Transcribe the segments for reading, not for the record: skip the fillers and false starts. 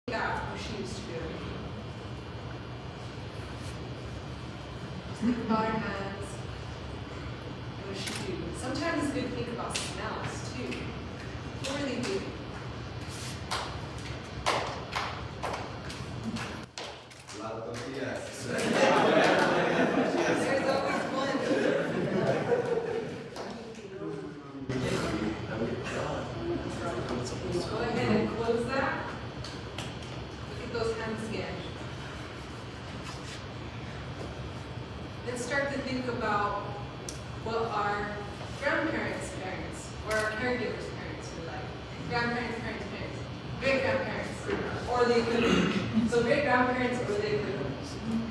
about what she used to do. Just think about her hands and what she do. Sometimes it's good to think about smells too. What were they doing? A lot of tortillas. There's always one. Go ahead and close that. Look at those hands again. Then start to think about what our grandparents' parents or our caregivers' parents were like. Grandparents' parents' parents, great-grandparents, or the equivalent. So great-grandparents or the equivalent.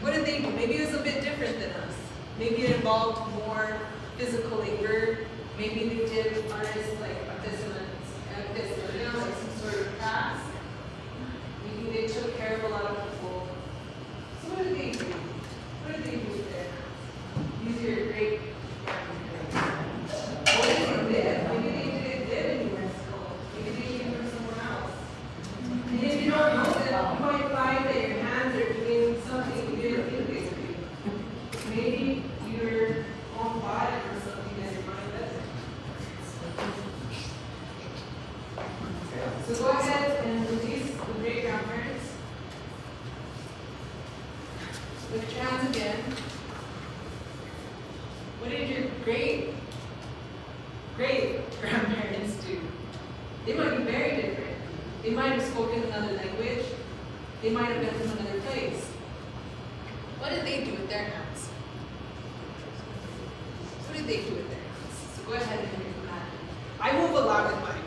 What did they do? Maybe it was a bit different than us. Maybe it involved more physical labor. Maybe they did artists like like some sort of crafts. Maybe they took care of a lot of people. So what did they do? What did they do with their hands? These are your great grandparents. What did they live? Maybe they didn't live in Mexico. Maybe they came from somewhere else. And if you don't know that, you might find that your hands are doing something you didn't think they would do. Maybe you're on fire or something that your mind doesn't. So go ahead and release the great grandparents. Lift your hands again. What did your great grandparents do? They might be very different. They might have spoken another language. They might have been from another place. What did they do with their hands? What did they do with their hands? So go ahead and imagine. I move a lot with mine.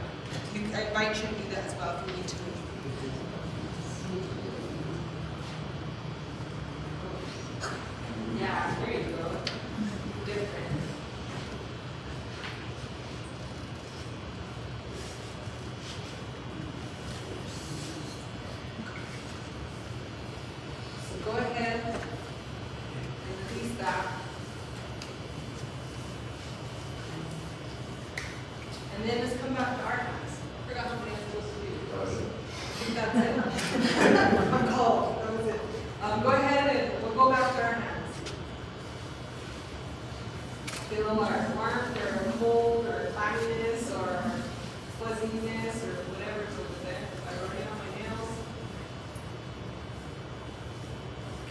I invite you to do that as well if you need to move. Yeah, there you go. Different. So go ahead and release that. And then let's come back to our hands. I forgot how many I'm supposed to do. I think that's it. I'm cold. That was it. Go ahead and we'll go back to our hands. Feel our warmth or cold or clamminess or fuzziness or whatever's over there. If I already have my nails.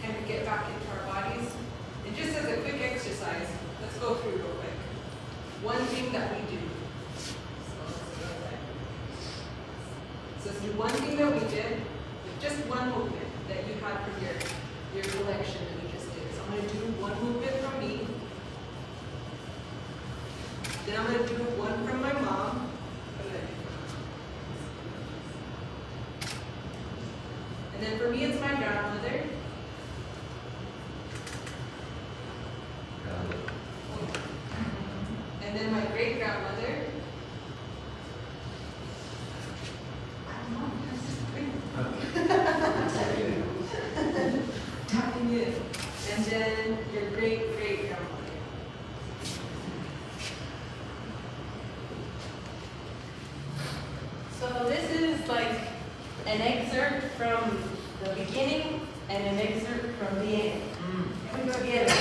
Kind of get back into our bodies. And just as a quick exercise, let's go through real quick. One thing that we do. So let's do one thing that we did, just one movement that you had from your collection that we just did. So I'm going to do one movement from me. Then I'm going to do one from my mom. And then for me, it's my grandmother. And then my great-grandmother. Tapping in. And then your great-great-grandmother. So this is like an excerpt from the beginning and an excerpt from the end. Can we go get it?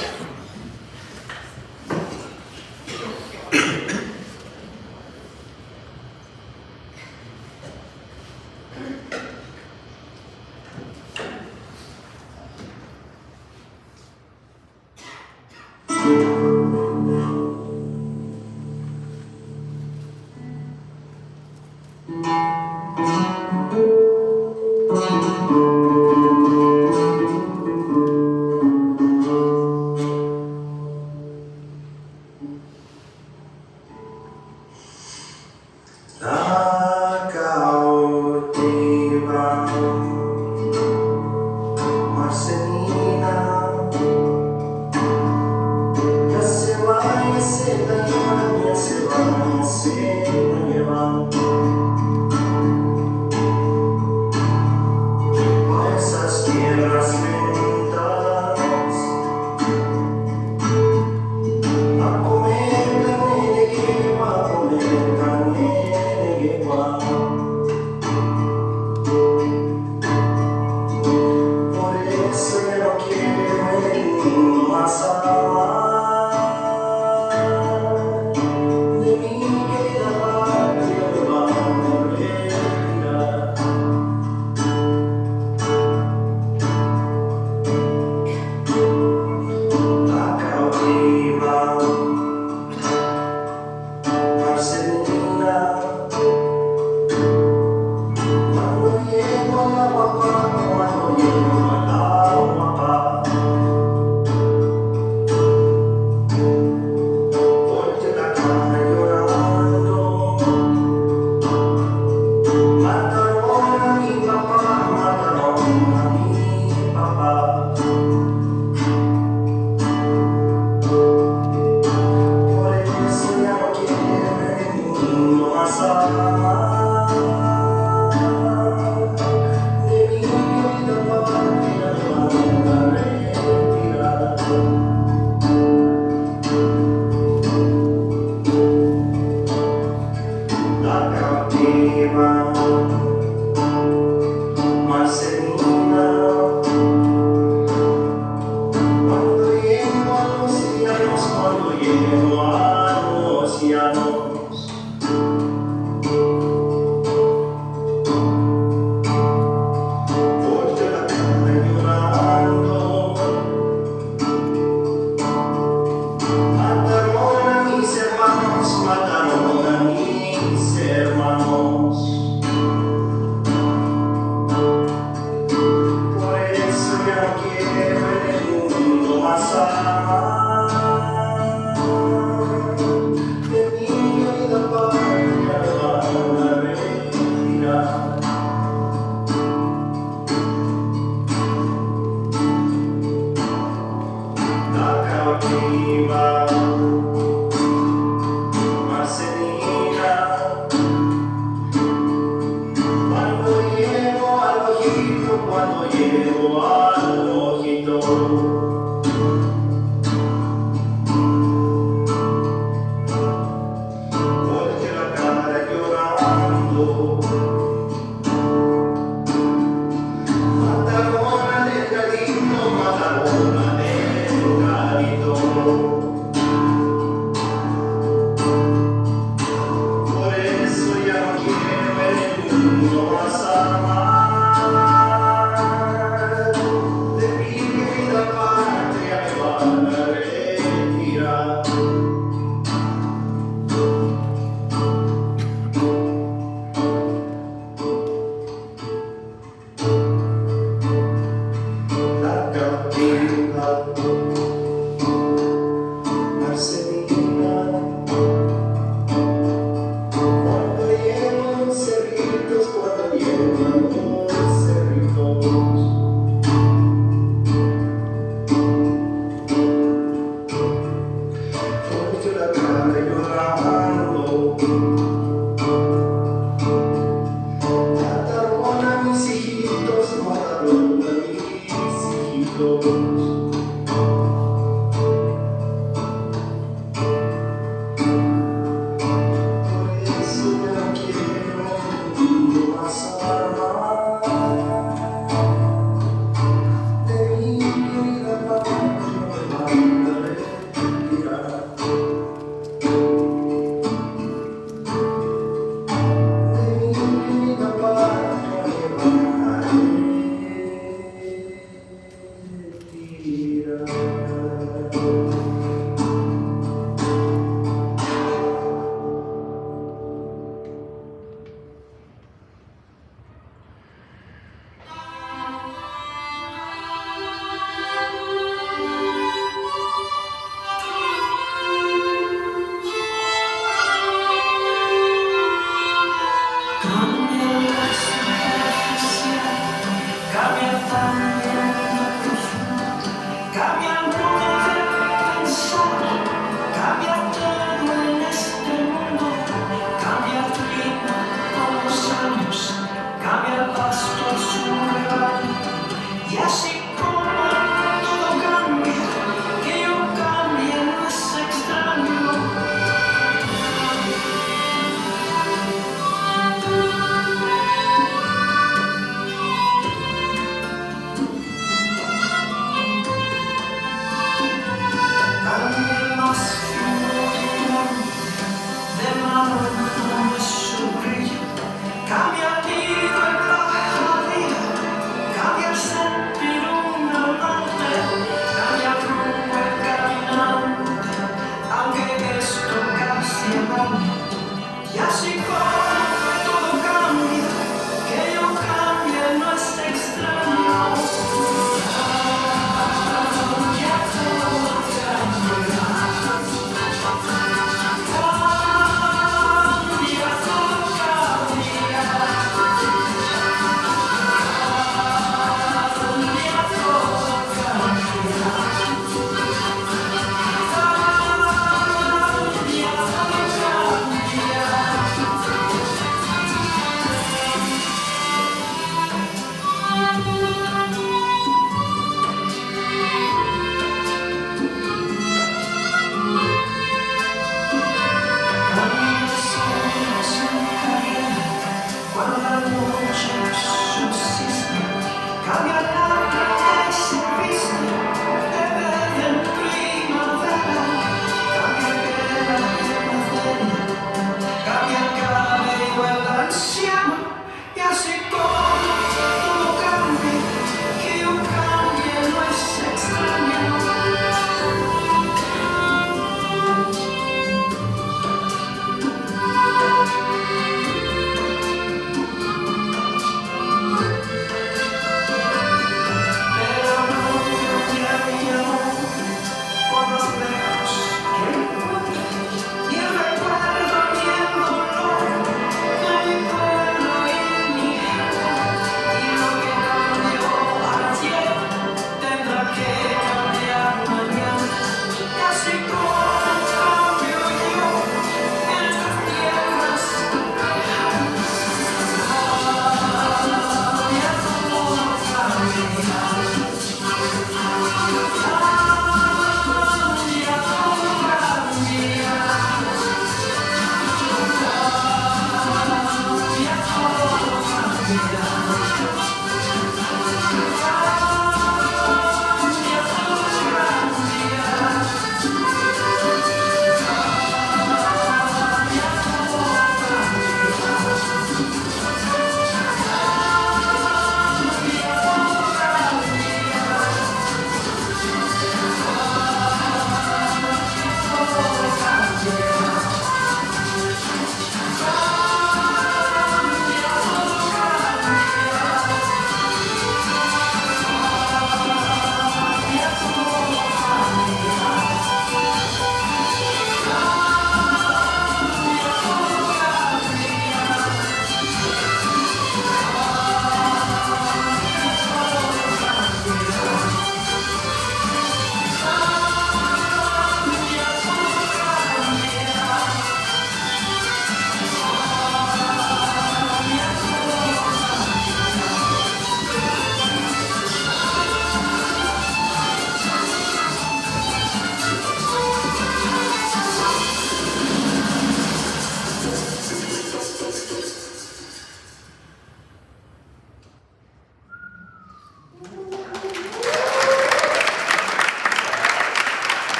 Thank you.